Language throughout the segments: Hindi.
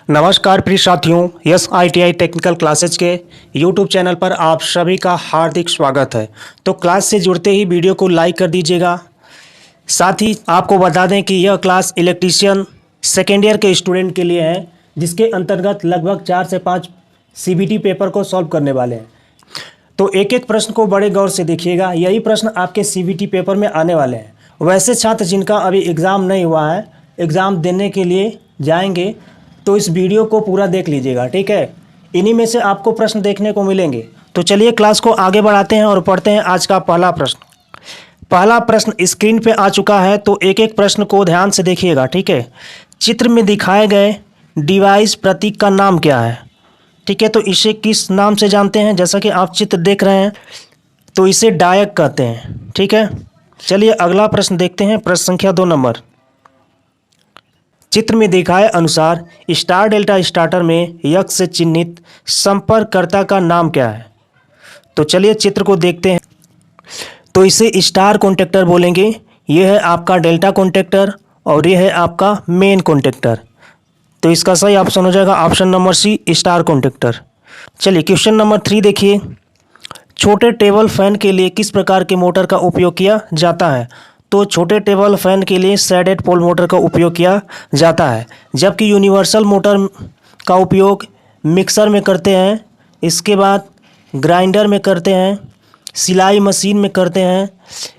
नमस्कार प्रिय साथियों, यस ITI टेक्निकल क्लासेज के यूट्यूब चैनल पर आप सभी का हार्दिक स्वागत है। तो क्लास से जुड़ते ही वीडियो को लाइक कर दीजिएगा। साथ ही आपको बता दें कि यह क्लास इलेक्ट्रीशियन सेकेंड ईयर के स्टूडेंट के लिए है, जिसके अंतर्गत लगभग 4 से 5 CBT पेपर को सॉल्व करने वाले हैं। तो एक एक प्रश्न को बड़े गौर से देखिएगा, यही प्रश्न आपके CBT पेपर में आने वाले हैं। वैसे छात्र जिनका अभी एग्ज़ाम नहीं हुआ है, एग्ज़ाम देने के लिए जाएंगे, तो इस वीडियो को पूरा देख लीजिएगा, ठीक है। इन्हीं में से आपको प्रश्न देखने को मिलेंगे। तो चलिए क्लास को आगे बढ़ाते हैं और पढ़ते हैं आज का पहला प्रश्न। पहला प्रश्न स्क्रीन पे आ चुका है, तो एक एक प्रश्न को ध्यान से देखिएगा, ठीक है। चित्र में दिखाए गए डिवाइस प्रतीक का नाम क्या है, ठीक है। तो इसे किस नाम से जानते हैं? जैसा कि आप चित्र देख रहे हैं, तो इसे डायक कहते हैं, ठीक है। चलिए अगला प्रश्न देखते हैं, प्रश्न संख्या 2 नंबर। चित्र में दिखाए अनुसार स्टार डेल्टा स्टार्टर में यक्ष से चिन्हित संपर्ककर्ता का नाम क्या है? तो चलिए चित्र को देखते हैं। तो इसे स्टार कॉन्टैक्टर बोलेंगे। यह है आपका डेल्टा कॉन्टैक्टर और यह है आपका मेन कॉन्टैक्टर। तो इसका सही ऑप्शन हो जाएगा option number C, star contactor. चलिए क्वेश्चन नंबर 3 देखिए। छोटे टेबल फैन के लिए किस प्रकार के मोटर का उपयोग किया जाता है? तो छोटे टेबल फैन के लिए शेडेड पोल मोटर का उपयोग किया जाता है, जबकि यूनिवर्सल मोटर का उपयोग मिक्सर में करते हैं, इसके बाद ग्राइंडर में करते हैं, सिलाई मशीन में करते हैं,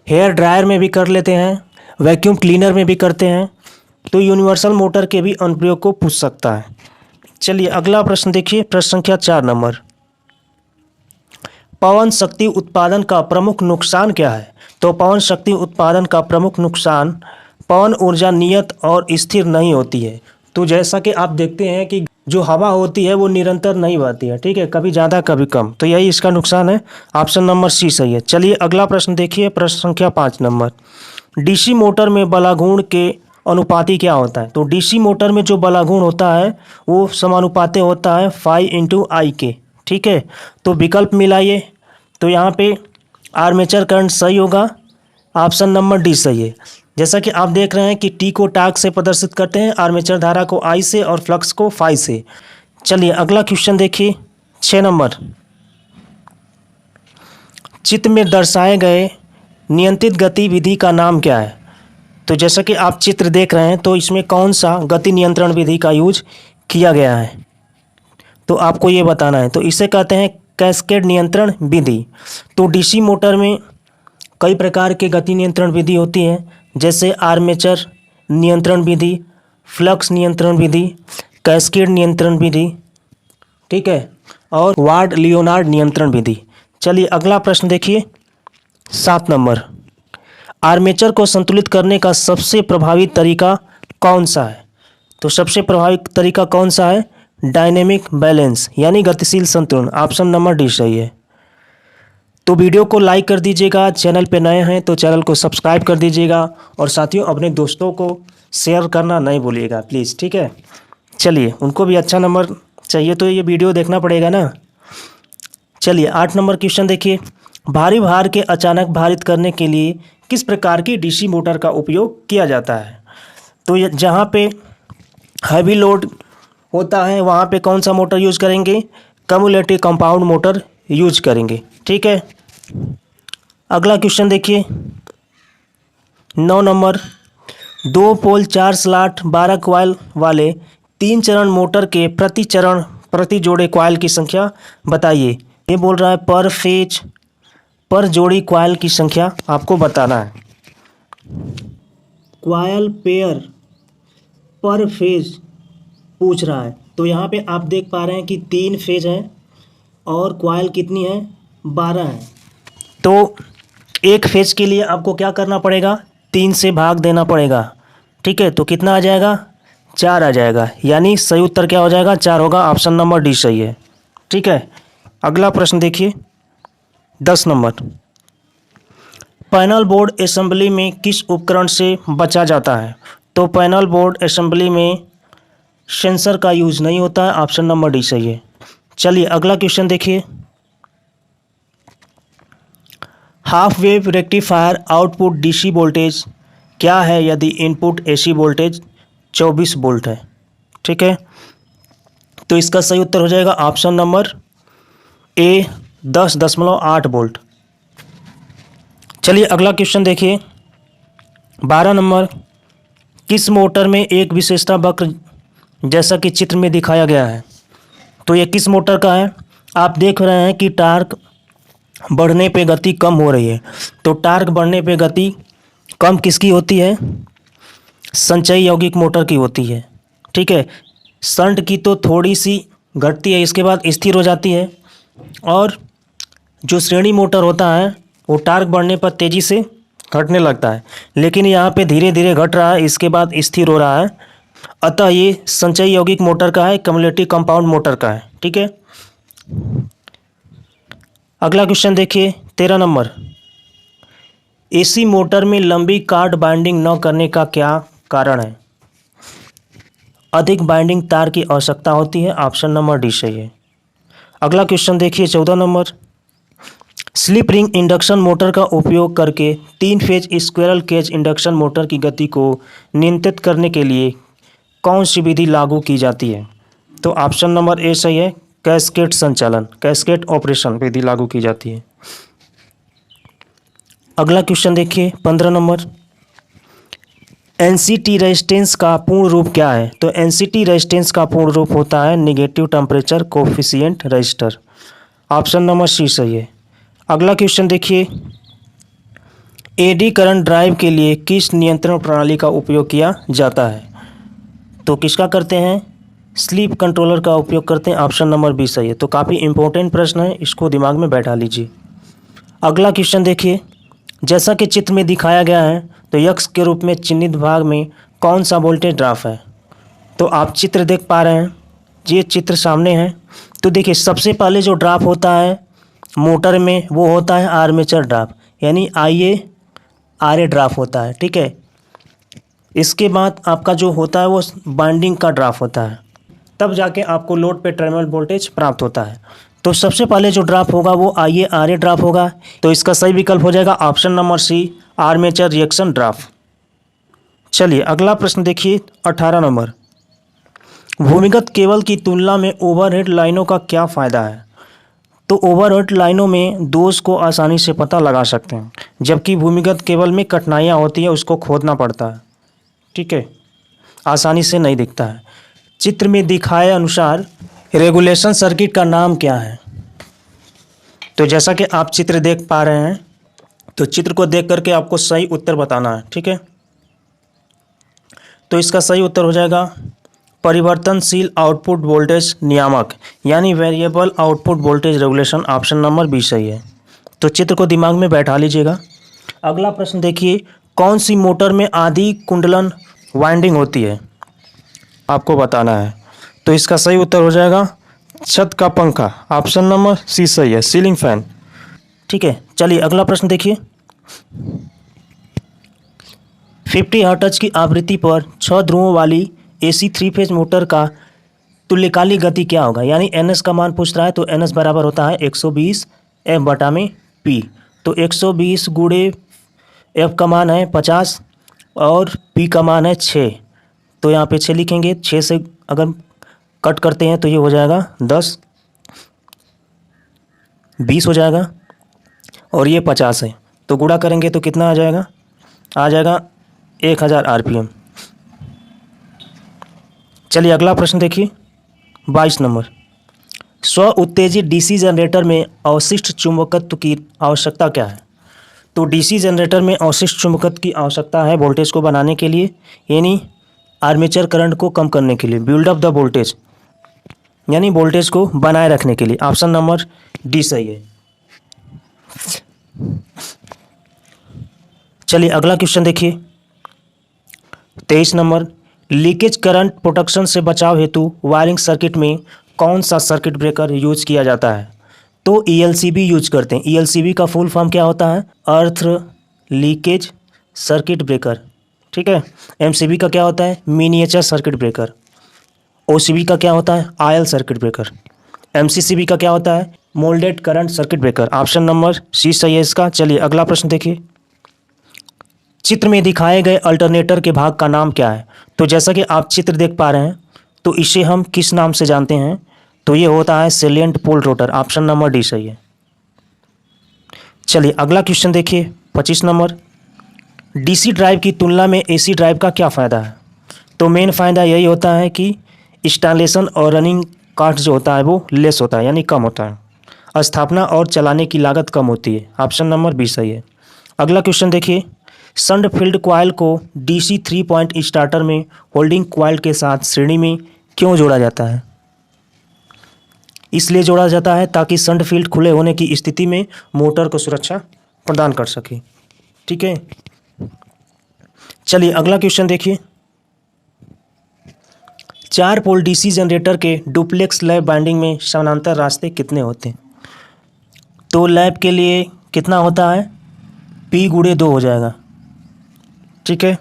हेयर ड्रायर में भी कर लेते हैं, वैक्यूम क्लीनर में भी करते हैं। तो यूनिवर्सल मोटर के भी अनुप्रयोग को पूछ सकता है। चलिए अगला प्रश्न देखिए, प्रश्न संख्या 4 नंबर। पवन शक्ति उत्पादन का प्रमुख नुकसान क्या है? तो पवन शक्ति उत्पादन का प्रमुख नुकसान, पवन ऊर्जा नियत और स्थिर नहीं होती है। तो जैसा कि आप देखते हैं कि जो हवा होती है वो निरंतर नहीं बहती है, ठीक है, कभी ज़्यादा कभी कम। तो यही इसका नुकसान है, ऑप्शन नंबर सी सही है। चलिए अगला प्रश्न देखिए, प्रश्न संख्या 5 नंबर। DC मोटर में बलागुण के अनुपाती क्या होता है? तो DC मोटर में जो बलागुण होता है वो समानुपाती होता है 5/I के, ठीक है। तो विकल्प मिलाइए, तो यहाँ पे आर्मेचर करंट सही होगा, ऑप्शन नंबर डी सही है। जैसा कि आप देख रहे हैं कि टी को टार्क से प्रदर्शित करते हैं, आर्मेचर धारा को I से और फ्लक्स को फाई से। चलिए अगला क्वेश्चन देखिए, 6 नंबर। चित्र में दर्शाए गए नियंत्रित गतिविधि का नाम क्या है? तो जैसा कि आप चित्र देख रहे हैं, तो इसमें कौन सा गति नियंत्रण विधि का यूज किया गया है, तो आपको ये बताना है। तो इसे कहते हैं कैस्केड नियंत्रण विधि। तो DC मोटर में कई प्रकार के गति नियंत्रण विधि होती हैं, जैसे आर्मेचर नियंत्रण विधि, फ्लक्स नियंत्रण विधि, कैस्केड नियंत्रण विधि, ठीक है, और वार्ड लियोनार्ड नियंत्रण विधि। चलिए अगला प्रश्न देखिए, 7 नंबर। आर्मेचर को संतुलित करने का सबसे प्रभावी तरीका कौन सा है? तो सबसे प्रभावी तरीका कौन सा है? डायनेमिक बैलेंस, यानी गतिशील संतुलन, ऑप्शन नंबर डी सही है। तो वीडियो को लाइक कर दीजिएगा, चैनल पे नए हैं तो चैनल को सब्सक्राइब कर दीजिएगा, और साथियों अपने दोस्तों को शेयर करना नहीं भूलिएगा प्लीज़, ठीक है। चलिए उनको भी अच्छा नंबर चाहिए तो ये वीडियो देखना पड़ेगा ना। चलिए 8 नंबर क्वेश्चन देखिए। भारी भार के अचानक भारित करने के लिए किस प्रकार की DC मोटर का उपयोग किया जाता है? तो जहाँ पे हैवी लोड होता है वहाँ पे कौन सा मोटर यूज करेंगे? कम्युलेटिव कंपाउंड मोटर यूज करेंगे, ठीक है। अगला क्वेश्चन देखिए, 9 नंबर। 2 पोल 4 स्लॉट 12 कॉइल वाले 3 चरण मोटर के प्रति चरण प्रति जोड़े कॉइल की संख्या बताइए। ये बोल रहा है पर फेज पर जोड़ी कॉइल की संख्या आपको बताना है। कॉइल पेयर पर फेज पूछ रहा है। तो यहाँ पे आप देख पा रहे हैं कि 3 फेज हैं और कॉइल कितनी है? 12 है। तो एक फेज के लिए आपको क्या करना पड़ेगा? 3 से भाग देना पड़ेगा, ठीक है। तो कितना आ जाएगा? 4 आ जाएगा, यानी सही उत्तर क्या हो जाएगा? 4 होगा, ऑप्शन नंबर डी सही है, ठीक है। अगला प्रश्न देखिए, 10 नंबर। पैनल बोर्ड असेंबली में किस उपकरण से बचा जाता है? तो पैनल बोर्ड असेंबली में सेंसर का यूज नहीं होता है, ऑप्शन नंबर डी सही है। चलिए अगला क्वेश्चन देखिए। Half wave rectifier output DC voltage क्या है यदि इनपुट AC वोल्टेज 24 वोल्ट है, ठीक है। तो इसका सही उत्तर हो जाएगा ऑप्शन नंबर ए 10.8 वोल्ट। चलिए अगला क्वेश्चन देखिए 12 नंबर। किस मोटर में एक विशेषता वक्र जैसा कि चित्र में दिखाया गया है? तो ये किस मोटर का है? आप देख रहे हैं कि टार्क बढ़ने पे गति कम हो रही है। तो टार्क बढ़ने पे गति कम किसकी होती है? संचयी यौगिक मोटर की होती है। ठीक है, शंट की तो थोड़ी सी घटती है, इसके बाद स्थिर हो जाती है। और जो श्रेणी मोटर होता है वो टार्क बढ़ने पर तेज़ी से घटने लगता है, लेकिन यहाँ पे धीरे धीरे घट रहा है, इसके बाद स्थिर हो रहा है। अतः ये संचयी यौगिक मोटर का है, कम्युलेटिव कंपाउंड मोटर का है। ठीक है, अगला क्वेश्चन देखिए 13 नंबर। एसी मोटर में लंबी कार्ड बाइंडिंग न करने का क्या कारण है? अधिक बाइंडिंग तार की आवश्यकता होती है। ऑप्शन नंबर डी सही है। अगला क्वेश्चन देखिए 14 number. Slip ring induction motor का उपयोग करके 3 phase squirrel cage induction motor की गति को नियंत्रित करने के लिए कौन सी विधि लागू की जाती है? तो ऑप्शन नंबर ए सही है, कैस्केड संचालन, कैस्केड ऑपरेशन विधि लागू की जाती है। अगला क्वेश्चन देखिए 15 नंबर। एनसीटी रेजिस्टेंस का पूर्ण रूप क्या है? तो एनसीटी रेजिस्टेंस का पूर्ण रूप होता है negative temperature coefficient resistor. Option number C सही है। अगला क्वेश्चन देखिए, एडी करंट ड्राइव के लिए किस नियंत्रण प्रणाली का उपयोग किया जाता है? तो किसका करते हैं? स्लीप कंट्रोलर का उपयोग करते हैं। ऑप्शन नंबर बी सही है। तो काफ़ी इंपॉर्टेंट प्रश्न है, इसको दिमाग में बैठा लीजिए। अगला क्वेश्चन देखिए, जैसा कि चित्र में दिखाया गया है तो यक्स के रूप में चिन्हित भाग में कौन सा वोल्टेज ड्रॉप है? तो आप चित्र देख पा रहे हैं, ये चित्र सामने है। तो देखिए सबसे पहले जो ड्रॉप होता है मोटर में वो होता है आर्मेचर ड्रॉप, यानी IA RA ड्रॉप होता है। ठीक है, इसके बाद आपका जो होता है वो बाइंडिंग का ड्रॉप होता है, तब जाके आपको लोड पे टर्मिनल वोल्टेज प्राप्त होता है। तो सबसे पहले जो ड्रॉप होगा वो IA RA ड्रॉप होगा। तो इसका सही विकल्प हो जाएगा option number C, armature reaction drop. चलिए अगला प्रश्न देखिए 18 नंबर। भूमिगत केबल की तुलना में ओवरहेड लाइनों का क्या फ़ायदा है? तो ओवरहेड लाइनों में दोष को आसानी से पता लगा सकते हैं, जबकि भूमिगत केबल में कठिनाइयाँ होती है, उसको खोदना पड़ता है। ठीक है, आसानी से नहीं दिखता है। चित्र में दिखाए अनुसार रेगुलेशन सर्किट का नाम क्या है? तो जैसा कि आप चित्र देख पा रहे हैं, तो चित्र को देख करके आपको सही उत्तर बताना है। ठीक है, तो इसका सही उत्तर हो जाएगा परिवर्तनशील आउटपुट वोल्टेज नियामक, यानी variable output voltage regulation. Option number B सही है। तो चित्र को दिमाग में बैठा लीजिएगा। अगला प्रश्न देखिए, कौन सी मोटर में आधी कुंडलन वाइंडिंग होती है? आपको बताना है। तो इसका सही उत्तर हो जाएगा छत का पंखा। ऑप्शन नंबर सी सही है, सीलिंग फैन। ठीक है, चलिए अगला प्रश्न देखिए। 50 हर्ट्ज की आवृत्ति पर 6 ध्रुवों वाली AC 3 फेज मोटर का तुल्यकालिक गति क्या होगा? यानी NS का मान पूछ रहा है, तो NS बराबर होता है 120 F बटा में P। तो 120 गुणे F का मान है 50 और P का मान है 6। तो यहाँ पे 6 लिखेंगे, 6 से अगर कट करते हैं तो ये हो जाएगा 10, 20 हो जाएगा और ये 50 है। तो गुणा करेंगे तो कितना आ जाएगा? आ जाएगा 1000 RPM। चलिए अगला प्रश्न देखिए 22 नंबर। स्व उत्तेजित DC जनरेटर में अवशिष्ट चुंबकत्व की आवश्यकता क्या है? तो DC जनरेटर में अवशिष्ट चुंबकत्व की आवश्यकता है वोल्टेज को बनाने के लिए, यानी आर्मेचर करंट को कम करने के लिए, बिल्ड अप द वोल्टेज, यानी वोल्टेज को बनाए रखने के लिए। ऑप्शन नंबर डी सही है। चलिए अगला क्वेश्चन देखिए 23 नंबर। लीकेज करंट प्रोटेक्शन से बचाव हेतु वायरिंग सर्किट में कौन सा सर्किट ब्रेकर यूज किया जाता है? तो ELCB यूज करते हैं। ELCB का फुल फॉर्म क्या होता है? अर्थ लीकेज सर्किट ब्रेकर। ठीक है, MCB का क्या होता है? Miniature circuit breaker. OCB का क्या होता है? Oil circuit breaker. MCCB का क्या होता है? Moulded current circuit breaker. Option number C सही है इसका। चलिए अगला प्रश्न देखिए। चित्र में दिखाए गए अल्टरनेटर के भाग का नाम क्या है? तो जैसा कि आप चित्र देख पा रहे हैं, तो इसे हम किस नाम से जानते हैं? तो ये होता है salient pole rotor. Option number D सही है। चलिए अगला क्वेश्चन देखिए 25 नंबर। डीसी ड्राइव की तुलना में एसी ड्राइव का क्या फ़ायदा है? तो मेन फ़ायदा यही होता है कि इंस्टॉलेशन और रनिंग कॉस्ट जो होता है वो लेस होता है, यानी कम होता है। स्थापना और चलाने की लागत कम होती है। ऑप्शन नंबर बी सही है। अगला क्वेश्चन देखिए, शंट फील्ड कॉइल को डीसी 3 पॉइंट स्टार्टर में होल्डिंग कॉइल के साथ श्रेणी में क्यों जोड़ा जाता है? इसलिए जोड़ा जाता है ताकि शंट फील्ड खुले होने की स्थिति में मोटर को सुरक्षा प्रदान कर सके। ठीक है, चलिए अगला क्वेश्चन देखिए, 4 पोल डीसी जनरेटर के डुप्लेक्स लैप बाइंडिंग में समानांतर रास्ते कितने होते हैं? तो लैप के लिए कितना होता है? P गुणे 2 हो जाएगा। ठीक है,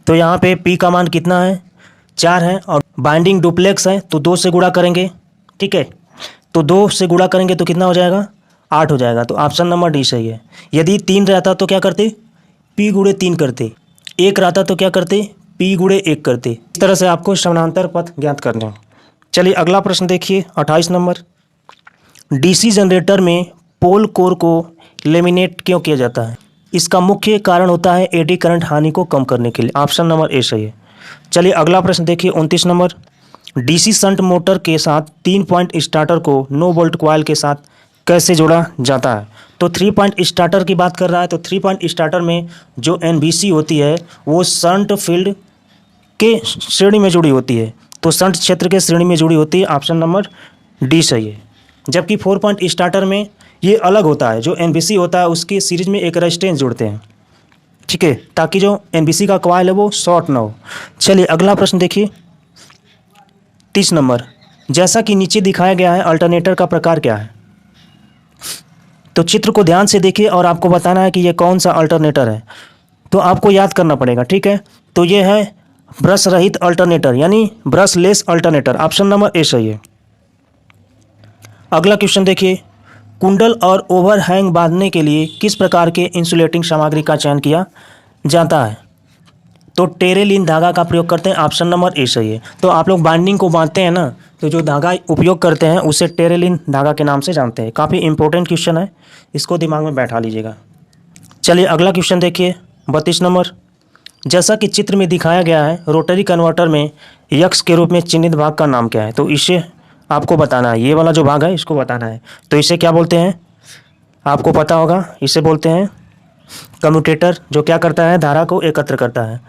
तो यहाँ पे P का मान कितना है? 4 है, और बाइंडिंग डुप्लेक्स है तो 2 से गुणा करेंगे। ठीक है, तो 2 से गुणा करेंगे तो कितना हो जाएगा? 8 हो जाएगा। तो ऑप्शन नंबर डी सही है। यदि 3 रहता तो क्या करते? P गुणे 3 करते। 1 रहता तो क्या करते? P गुणे 1 करते। इस तरह से आपको समानांतर पथ ज्ञात करना है। चलिए अगला प्रश्न देखिए 28 नंबर। डीसी जनरेटर में पोल कोर को लेमिनेट क्यों किया जाता है? इसका मुख्य कारण होता है एडी करंट हानि को कम करने के लिए। ऑप्शन नंबर ए सही है। चलिए अगला प्रश्न देखिए 29 नंबर। डीसी शंट मोटर के साथ 3 पॉइंट स्टार्टर को नो बोल्ट कॉइल के साथ कैसे जोड़ा जाता है? तो 3 पॉइंट स्टार्टर की बात कर रहा है, तो 3 पॉइंट स्टार्टर में जो एनबीसी होती है वो शंट फील्ड के श्रेणी में जुड़ी होती है, तो शंट क्षेत्र के श्रेणी में जुड़ी होती है। ऑप्शन नंबर डी सही है। जबकि 4 पॉइंट स्टार्टर में ये अलग होता है, जो एनबीसी होता है उसकी सीरीज में एक रेजिस्टेंस जुड़ते हैं। ठीक है, ताकि जो एनबीसी का कॉइल है वो शॉर्ट ना हो। चलिए अगला प्रश्न देखिए 30 नंबर। जैसा कि नीचे दिखाया गया है, अल्टरनेटर का प्रकार क्या है? तो चित्र को ध्यान से देखिए और आपको बताना है कि ये कौन सा अल्टरनेटर है, तो आपको याद करना पड़ेगा। ठीक है, तो ये है ब्रश रहित अल्टरनेटर, यानी brushless alternator. Option number A सही है। अगला क्वेश्चन देखिए, कुंडल और ओवरहैंग बांधने के लिए किस प्रकार के इंसुलेटिंग सामग्री का चयन किया जाता है? तो टेरेलिन धागा का प्रयोग करते हैं। ऑप्शन नंबर ए सही है। तो आप लोग बाइंडिंग को बांधते हैं ना, तो जो धागा उपयोग करते हैं उसे टेरेलिन धागा के नाम से जानते हैं। काफ़ी इंपॉर्टेंट क्वेश्चन है, इसको दिमाग में बैठा लीजिएगा। चलिए अगला क्वेश्चन देखिए 32 नंबर। जैसा कि चित्र में दिखाया गया है, रोटरी कन्वर्टर में यक्स के रूप में चिन्हित भाग का नाम क्या है? तो इसे आपको बताना है, ये वाला जो भाग है इसको बताना है। तो इसे क्या बोलते हैं? आपको पता होगा, इसे बोलते हैं कम्यूटेटर, जो क्या करता है? धारा को एकत्र करता है।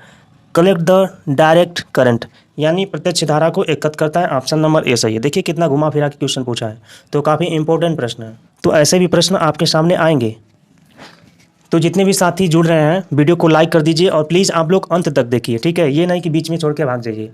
कलेक्ट द डायरेक्ट करंट, यानी प्रत्यक्ष धारा को एकत्र करता है। ऑप्शन नंबर ए सही है। देखिए कितना घुमा फिरा के क्वेश्चन पूछा है, तो काफ़ी इंपॉर्टेंट प्रश्न है। तो ऐसे भी प्रश्न आपके सामने आएंगे। तो जितने भी साथी जुड़ रहे हैं, वीडियो को लाइक कर दीजिए और प्लीज़ आप लोग अंत तक देखिए। ठीक है, ये नहीं कि बीच में छोड़ के भाग जाइए।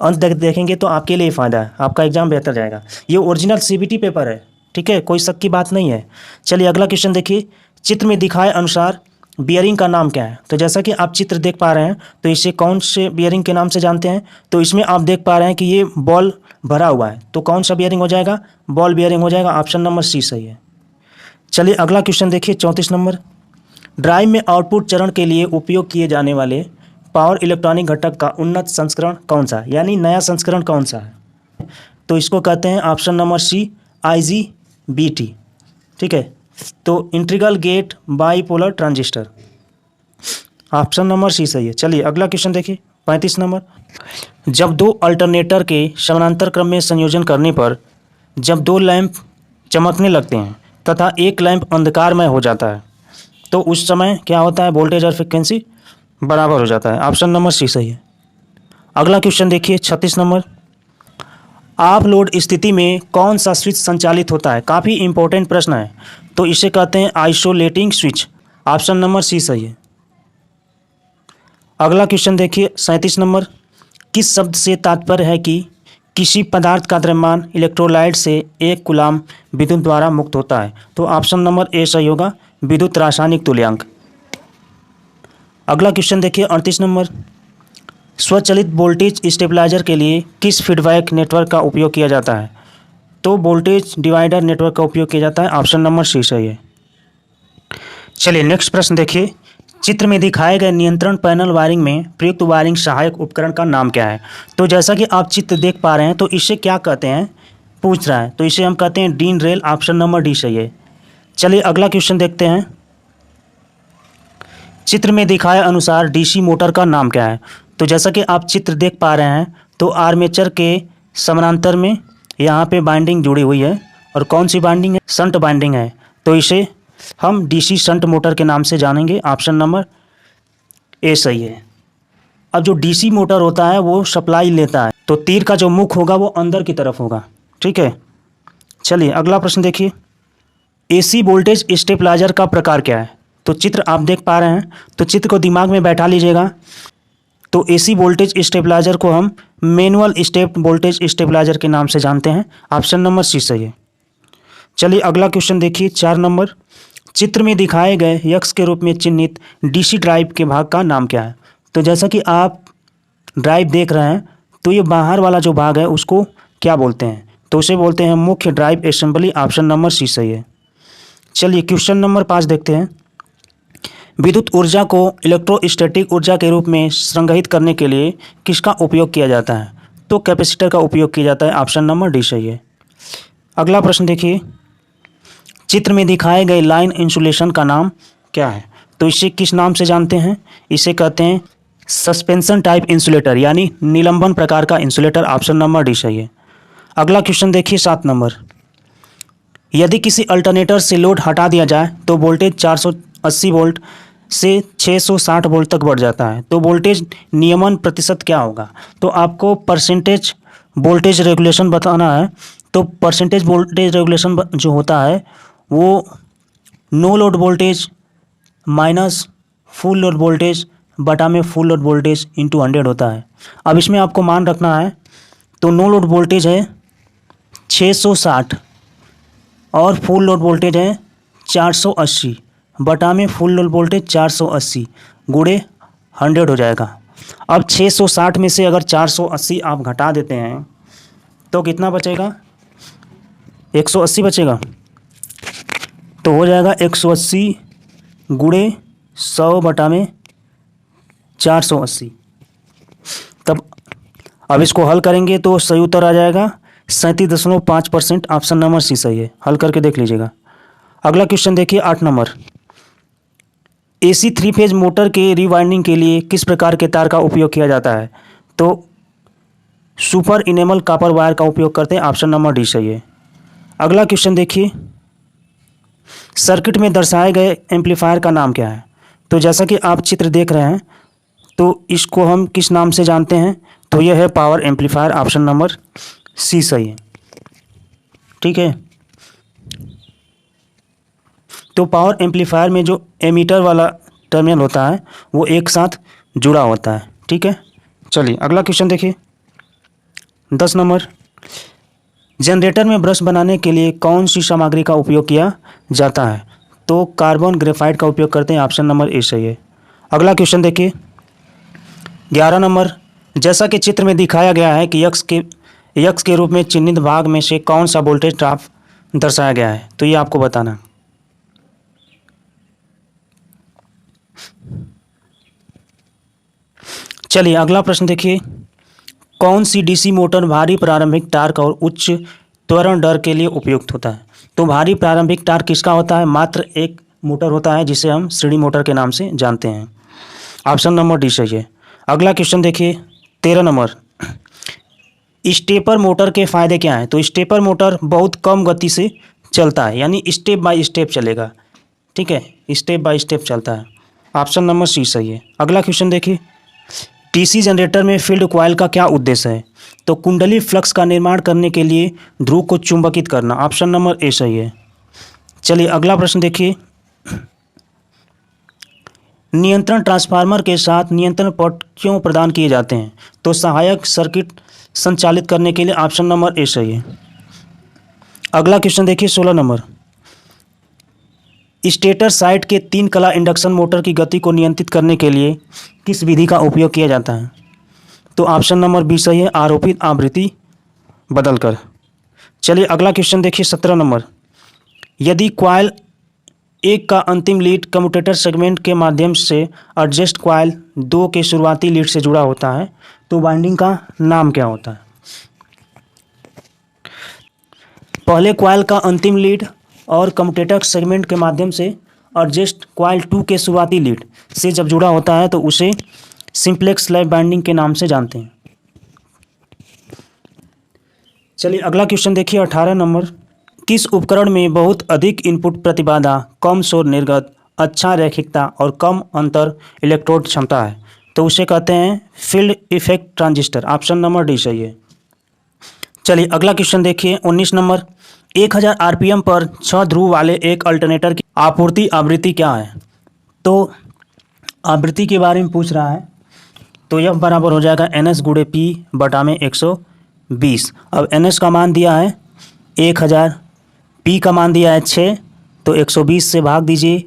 अंत तक देखेंगे तो आपके लिए फ़ायदा है, आपका एग्जाम बेहतर जाएगा। ये ओरिजिनल सीबीटी पेपर है। ठीक है, कोई शक की बात नहीं है। चलिए अगला क्वेश्चन देखिए, चित्र में दिखाए अनुसार बियरिंग का नाम क्या है? तो जैसा कि आप चित्र देख पा रहे हैं, तो इसे कौन से बियरिंग के नाम से जानते हैं? तो इसमें आप देख पा रहे हैं कि ये बॉल भरा हुआ है, तो कौन सा बियरिंग हो जाएगा? बॉल बियरिंग हो जाएगा। ऑप्शन नंबर सी सही है। चलिए अगला क्वेश्चन देखिए 34 नंबर। ड्राइव में आउटपुट चरण के लिए उपयोग किए जाने वाले पावर इलेक्ट्रॉनिक घटक का उन्नत संस्करण कौन सा है, यानी नया संस्करण कौन सा है? तो इसको कहते हैं ऑप्शन नंबर सी IGBT। ठीक है, तो integral gate bipolar transistor. Option number C सही है। चलिए अगला क्वेश्चन देखिए 35 नंबर। जब 2 अल्टरनेटर के समानांतर क्रम में संयोजन करने पर जब 2 लैंप चमकने लगते हैं तथा एक लैंप अंधकारमय हो जाता है, तो उस समय क्या होता है? वोल्टेज और फ्रिक्वेंसी बराबर हो जाता है। ऑप्शन नंबर सी सही है। अगला क्वेश्चन देखिए 36 नंबर। ऑफ लोड स्थिति में कौन सा स्विच संचालित होता है? काफ़ी इंपॉर्टेंट प्रश्न है। तो इसे कहते हैं isolating switch. Option number C सही है। अगला क्वेश्चन देखिए 37 नंबर। किस शब्द से तात्पर्य है कि किसी पदार्थ का द्रव्यमान इलेक्ट्रोलाइट से 1 कूलाम विद्युत द्वारा मुक्त होता है? तो ऑप्शन नंबर ए सही होगा, विद्युत रासायनिक तुल्यांक। अगला क्वेश्चन देखिए 38 नंबर। स्वचालित वोल्टेज स्टेबलाइजर के लिए किस फीडबैक नेटवर्क का उपयोग किया जाता है? तो वोल्टेज डिवाइडर नेटवर्क का उपयोग किया जाता है। ऑप्शन नंबर सी सही है। चलिए नेक्स्ट प्रश्न देखिए चित्र में दिखाए गए नियंत्रण पैनल वायरिंग में प्रयुक्त वायरिंग सहायक उपकरण का नाम क्या है? तो जैसा कि आप चित्र देख पा रहे हैं तो इसे क्या कहते हैं पूछ रहा है, तो इसे हम कहते हैं dean rail. Option number D सही है। चलिए अगला क्वेश्चन देखते हैं। चित्र में दिखाए अनुसार डीसी मोटर का नाम क्या है? तो जैसा कि आप चित्र देख पा रहे हैं तो आर्मेचर के समानांतर में यहाँ पे बाइंडिंग जुड़ी हुई है, और कौन सी बाइंडिंग है? शंट बाइंडिंग है, तो इसे हम डीसी शंट मोटर के नाम से जानेंगे। ऑप्शन नंबर ए सही है। अब जो डीसी मोटर होता है वो सप्लाई लेता है, तो तीर का जो मुख होगा वो अंदर की तरफ होगा। ठीक है, चलिए अगला प्रश्न देखिए। एसी वोल्टेज स्टेबलाइजर का प्रकार क्या है? तो चित्र आप देख पा रहे हैं, तो चित्र को दिमाग में बैठा लीजिएगा। तो एसी वोल्टेज स्टेबलाइजर को हम मैनुअल स्टेप वोल्टेज स्टेबलाइजर के नाम से जानते हैं। ऑप्शन नंबर सी सही है। चलिए अगला क्वेश्चन देखिए, 4 नंबर। चित्र में दिखाए गए यक्स के रूप में चिन्हित डीसी ड्राइव के भाग का नाम क्या है? तो जैसा कि आप ड्राइव देख रहे हैं तो ये बाहर वाला जो भाग है उसको क्या बोलते हैं? तो उसे बोलते हैं मुख्य drive assembly. Option number C सही है। चलिए क्वेश्चन नंबर 5 देखते हैं। विद्युत ऊर्जा को इलेक्ट्रोस्टैटिक ऊर्जा के रूप में संग्रहित करने के लिए किसका उपयोग किया जाता है? तो कैपेसिटर का उपयोग किया जाता है। ऑप्शन नंबर डी सही है। अगला प्रश्न देखिए। चित्र में दिखाए गए लाइन इंसुलेशन का नाम क्या है? तो इसे किस नाम से जानते हैं? इसे कहते हैं सस्पेंशन टाइप इंसुलेटर, यानी निलंबन प्रकार का इंसुलेटर। ऑप्शन नंबर डी सही है। अगला क्वेश्चन देखिए, 7 नंबर। यदि किसी अल्टरनेटर से लोड हटा दिया जाए तो वोल्टेज 480 वोल्ट से 660 वोल्ट तक बढ़ जाता है, तो वोल्टेज नियमन प्रतिशत क्या होगा? तो आपको परसेंटेज वोल्टेज रेगुलेशन बताना है। तो परसेंटेज वोल्टेज रेगुलेशन जो होता है वो no load voltage minus full load voltage बटा में फुल लोड वोल्टेज इंटू 100 होता है। अब इसमें आपको मान रखना है, तो नो लोड वोल्टेज है 660 और फुल लोड वोल्टेज है 480 बटा में फुल लोड वोल्टेज 480 गुणे 100 हो जाएगा। अब 660 में से अगर 480 आप घटा देते हैं तो कितना बचेगा? 180 बचेगा। तो हो जाएगा 180 गुणे 100 बटा में 480। तब अब इसको हल करेंगे तो सही उत्तर आ जाएगा 37.5%। ऑप्शन नंबर सी सही है। हल करके देख लीजिएगा। अगला क्वेश्चन देखिए, 8 नंबर। एसी 3 फेज मोटर के रीवाइंडिंग के लिए किस प्रकार के तार का उपयोग किया जाता है? तो सुपर इनेमल कॉपर वायर का उपयोग करते हैं। ऑप्शन नंबर डी सही है। अगला क्वेश्चन देखिए, सर्किट में दर्शाए गए एम्पलीफायर का नाम क्या है? तो जैसा कि आप चित्र देख रहे हैं तो इसको हम किस नाम से जानते हैं? तो यह है power amplifier. Option number C सही है। ठीक है, तो पावर एम्पलीफायर में जो एमीटर वाला टर्मिनल होता है वो एक साथ जुड़ा होता है। ठीक है, चलिए अगला क्वेश्चन देखिए, 10 नंबर। जनरेटर में ब्रश बनाने के लिए कौन सी सामग्री का उपयोग किया जाता है? तो कार्बन ग्रेफाइट का उपयोग करते हैं। ऑप्शन नंबर ए सही है। अगला क्वेश्चन देखिए, 11 नंबर। जैसा कि चित्र में दिखाया गया है कि यक्स के रूप में चिन्हित भाग में से कौन सा वोल्टेज ड्रॉप दर्शाया गया है? तो ये आपको बताना। चलिए अगला प्रश्न देखिए, कौन सी डीसी मोटर भारी प्रारंभिक टार्क और उच्च त्वरण दर के लिए उपयुक्त होता है? तो भारी प्रारंभिक टार्क किसका होता है? मात्र एक मोटर होता है जिसे हम श्रेणी मोटर के नाम से जानते हैं। ऑप्शन नंबर डी सही है। अगला क्वेश्चन देखिए, 13 नंबर। स्टेपर मोटर के फायदे क्या हैं? तो स्टेपर मोटर बहुत कम गति से चलता है, यानी स्टेप बाय स्टेप चलेगा। ठीक है, स्टेप बाय स्टेप चलता है। ऑप्शन नंबर सी सही है। अगला क्वेश्चन देखिए, डीसी जनरेटर में फील्ड कॉइल का क्या उद्देश्य है? तो कुंडली फ्लक्स का निर्माण करने के लिए ध्रुव को चुंबकित करना। ऑप्शन नंबर ए सही है। चलिए अगला प्रश्न देखिए, नियंत्रण ट्रांसफार्मर के साथ नियंत्रण पट क्यों प्रदान किए जाते हैं? तो सहायक सर्किट संचालित करने के लिए। ऑप्शन नंबर ए सही है। अगला क्वेश्चन देखिए, 16 नंबर। स्टेटर साइड के 3 कला इंडक्शन मोटर की गति को नियंत्रित करने के लिए किस विधि का उपयोग किया जाता है? तो ऑप्शन नंबर बी सही है, आरोपित आवृत्ति बदलकर। चलिए अगला क्वेश्चन देखिए, 17 नंबर। यदि कॉइल 1 का अंतिम लीड कम्यूटेटर सेगमेंट के माध्यम से एडजस्ट कॉइल 2 के शुरुआती लीड से जुड़ा होता है, तो वाइंडिंग का नाम क्या होता है? पहले कॉइल का अंतिम लीड और कम्यूटेटर सेगमेंट के माध्यम से एडजस्ट कॉइल 2 के शुरुआती लीड से जब जुड़ा होता है तो उसे सिंप्लेक्स स्लैब बाइंडिंग के नाम से जानते हैं। चलिए अगला क्वेश्चन देखिए 18 नंबर। किस उपकरण में बहुत अधिक इनपुट प्रतिबाधा, कम शोर निर्गत, अच्छा रैखिकता और कम अंतर इलेक्ट्रोड क्षमता है? तो उसे कहते हैं field effect transistor. Option number D सही है। चलिए अगला क्वेश्चन देखिए 19 नंबर। 1000 आरपीएम पर 6 ध्रुव वाले एक अल्टरनेटर की आपूर्ति आवृत्ति क्या है? तो आवृत्ति के बारे में पूछ रहा है, तो यह बराबर हो जाएगा NS गुणे P बटा में 120। अब NS का मान दिया है 1000, P का मान दिया है 6, तो 120 से भाग दीजिए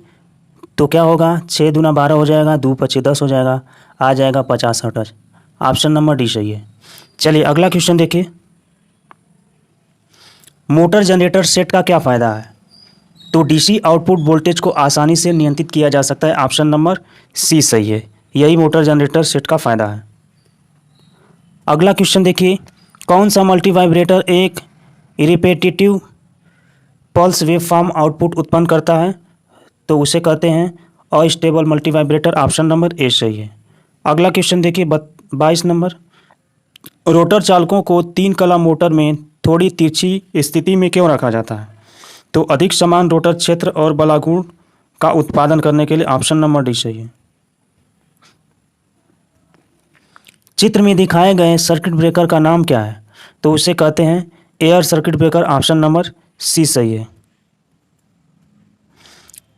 तो क्या होगा, 6 दूना 12 हो जाएगा, 2 पचे 10 हो जाएगा, आ जाएगा 50 हर्ट्ज। ऑप्शन नंबर डी सही है। चलिए अगला क्वेश्चन देखिए। मोटर जनरेटर सेट का क्या फ़ायदा है? तो डीसी आउटपुट वोल्टेज को आसानी से नियंत्रित किया जा सकता है। ऑप्शन नंबर सी सही है। यही मोटर जनरेटर सेट का फ़ायदा है। अगला क्वेश्चन देखिए। कौन सा मल्टी वाइब्रेटर एक repetitive pulse wave form output उत्पन्न करता है? तो उसे कहते हैं astable multi vibrator. Option number A सही है। अगला क्वेश्चन देखिए 22 नंबर। रोटर चालकों को 3 कला मोटर में थोड़ी तिरछी स्थिति में क्यों रखा जाता है? तो अधिक समान रोटर क्षेत्र और बलागुण का उत्पादन करने के लिए। ऑप्शन नंबर डी सही है। चित्र में दिखाए गए सर्किट ब्रेकर का नाम क्या है? तो उसे कहते हैं air circuit breaker. Option number C सही है।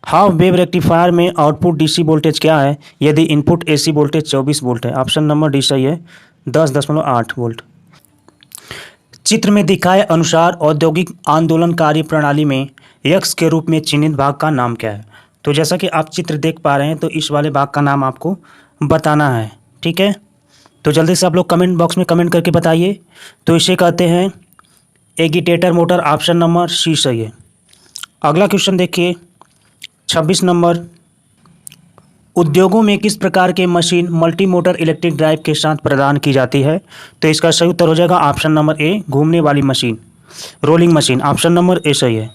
हाफ वेव रेक्टिफायर में आउटपुट डीसी वोल्टेज क्या है यदि इनपुट एसी वोल्टेज 24 वोल्ट है? ऑप्शन नंबर डी सही है, 10.8 वोल्ट। चित्र में दिखाए अनुसार औद्योगिक आंदोलनकारी प्रणाली में यक्स के रूप में चिन्हित भाग का नाम क्या है? तो जैसा कि आप चित्र देख पा रहे हैं, तो इस वाले भाग का नाम आपको बताना है, ठीक है? तो जल्दी से आप लोग कमेंट बॉक्स में कमेंट करके बताइए। तो इसे कहते हैं agitator motor. Option number C सही है। अगला क्वेश्चन देखिए 26 नंबर। उद्योगों में किस प्रकार के machine multi motor electric drive के साथ प्रदान की जाती है? तो इसका सही उत्तर हो जाएगा ऑप्शन नंबर ए, घूमने वाली machine, rolling machine. Option number A सही है।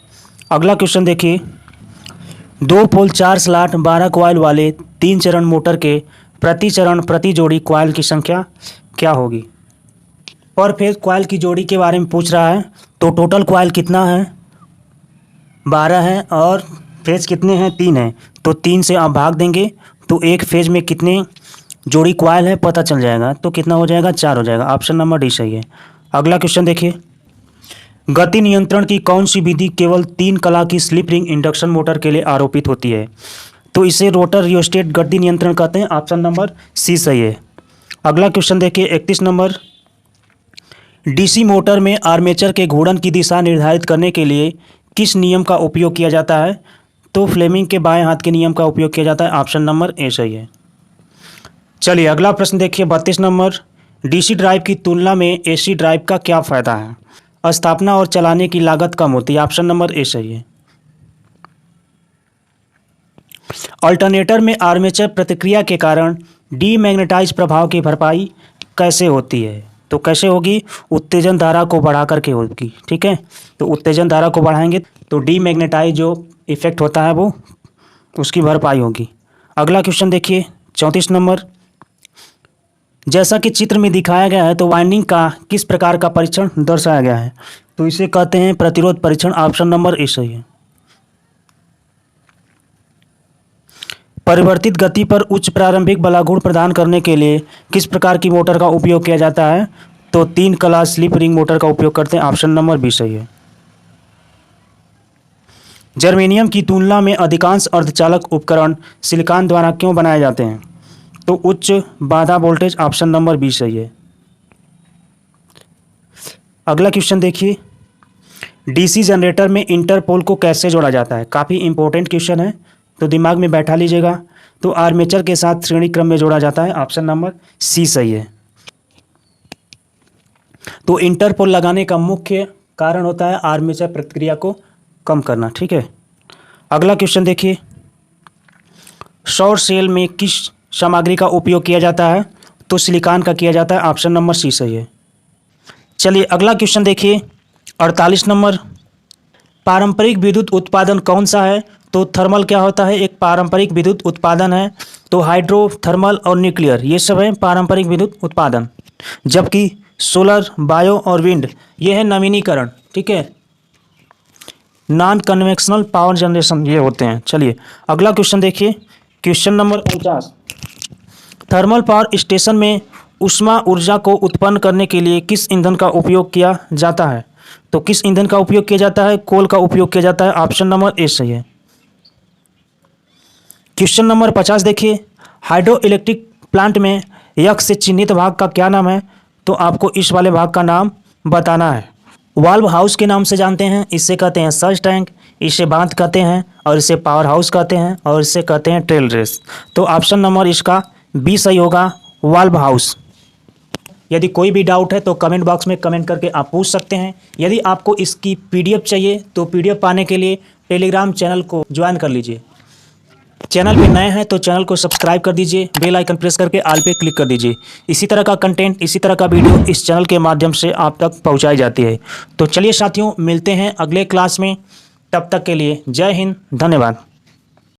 अगला क्वेश्चन देखिए। 2 पोल 4 स्लॉट 12 कॉइल वाले 3 चरण मोटर के प्रति चरण प्रति जोड़ी कॉइल की संख्या क्या होगी? पर फेज कॉइल की जोड़ी के बारे में पूछ रहा है। तो टोटल कॉइल कितना है? 12 है और फेज कितने हैं? 3 हैं। तो 3 से आप भाग देंगे तो एक फेज में कितने जोड़ी कॉइल है पता चल जाएगा। तो कितना हो जाएगा? 4 हो जाएगा। ऑप्शन नंबर डी सही है। अगला क्वेश्चन देखिए। गति नियंत्रण की कौन सी विधि केवल 3 कला की स्लिप रिंग इंडक्शन मोटर के लिए आरोपित होती है? तो इसे रोटर रियोस्टेट गति नियंत्रण कहते हैं। ऑप्शन नंबर सी सही है। अगला क्वेश्चन देखिए 31 नंबर। डीसी मोटर में आर्मेचर के घूर्णन की दिशा निर्धारित करने के लिए किस नियम का उपयोग किया जाता है? तो फ्लेमिंग के बाएं हाथ के नियम का उपयोग किया जाता है। ऑप्शन नंबर ए सही है। चलिए अगला प्रश्न देखिए 32 नंबर। डीसी ड्राइव की तुलना में एसी ड्राइव का क्या फ़ायदा है? स्थापना और चलाने की लागत कम होती है। ऑप्शन नंबर ए सही है। अल्टरनेटर में आर्मेचर प्रतिक्रिया के कारण डीमैग्नेटाइज प्रभाव की भरपाई कैसे होती है? तो कैसे होगी? उत्तेजन धारा को बढ़ा करके होगी, ठीक है? तो उत्तेजन धारा को बढ़ाएंगे तो डीमैग्नेटाइज जो इफेक्ट होता है वो उसकी भरपाई होगी। अगला क्वेश्चन देखिए 34 नंबर। जैसा कि चित्र में दिखाया गया है तो वाइंडिंग का किस प्रकार का परीक्षण दर्शाया गया है? तो इसे कहते हैं प्रतिरोध परीक्षण। ऑप्शन नंबर ए सही है। परिवर्तित गति पर उच्च प्रारंभिक बलागुण प्रदान करने के लिए किस प्रकार की मोटर का उपयोग किया जाता है? तो 3 कला स्लिप रिंग मोटर का उपयोग करते हैं। ऑप्शन नंबर बी सही है। जर्मेनियम की तुलना में अधिकांश अर्धचालक उपकरण सिलिकॉन द्वारा क्यों बनाए जाते हैं? तो उच्च बाधा वोल्टेज। ऑप्शन नंबर बी सही है। अगला क्वेश्चन देखिए। डीसी जनरेटर में इंटरपोल को कैसे जोड़ा जाता है? काफ़ी इंपॉर्टेंट क्वेश्चन है, तो दिमाग में बैठा लीजिएगा। तो आर्मेचर के साथ श्रेणी क्रम में जोड़ा जाता है। ऑप्शन नंबर सी सही है। तो इंटरपोल लगाने का मुख्य कारण होता है आर्मेचर प्रतिक्रिया को कम करना, ठीक है? अगला क्वेश्चन देखिए, सौर सेल में किस सामग्री का उपयोग किया जाता है? तो सिलिकॉन का किया जाता है, ऑप्शन नंबर सी सही है। चलिए अगला क्वेश्चन देखिए, 48 नंबर, पारंपरिक विद्युत उत्पादन कौन सा है? तो थर्मल क्या होता है? एक पारंपरिक विद्युत उत्पादन है। तो हाइड्रो, थर्मल और न्यूक्लियर ये सब है पारंपरिक विद्युत उत्पादन, जबकि सोलर, बायो और विंड ये है नवीनीकरण, ठीक है, नॉन कन्वेंशनल पावर जनरेशन ये होते हैं। चलिए अगला क्वेश्चन देखिए, question number 49, thermal power station में ऊष्मा ऊर्जा को उत्पन्न करने के लिए किस ईंधन का उपयोग किया जाता है? तो किस ईंधन का उपयोग किया जाता है? कोल का उपयोग किया जाता है, ऑप्शन नंबर ए सही है। क्वेश्चन नंबर 50 देखिए, हाइड्रो इलेक्ट्रिक प्लांट में यक्ष से चिन्हित भाग का क्या नाम है? तो आपको इस वाले भाग का नाम बताना है। वाल्व हाउस के नाम से जानते हैं, इससे कहते हैं सर्ज टैंक, इसे बांध कहते हैं, और इसे पावर हाउस कहते हैं, और इसे कहते हैं ट्रेल रेस। तो ऑप्शन नंबर इसका बी सही होगा, वाल्व हाउस। यदि कोई भी डाउट है तो कमेंट बॉक्स में कमेंट करके आप पूछ सकते हैं। यदि आपको इसकी पीडीएफ चाहिए तो पीडीएफ पाने के लिए टेलीग्राम चैनल को ज्वाइन कर लीजिए। चैनल पे नए हैं तो चैनल को सब्सक्राइब कर दीजिए, बेल आइकन प्रेस करके ऑल पे क्लिक कर दीजिए। इसी तरह का कंटेंट, इसी तरह का वीडियो इस चैनल के माध्यम से आप तक पहुंचाई जाती है। तो चलिए साथियों, मिलते हैं अगले क्लास में, तब तक के लिए जय हिंद, धन्यवाद।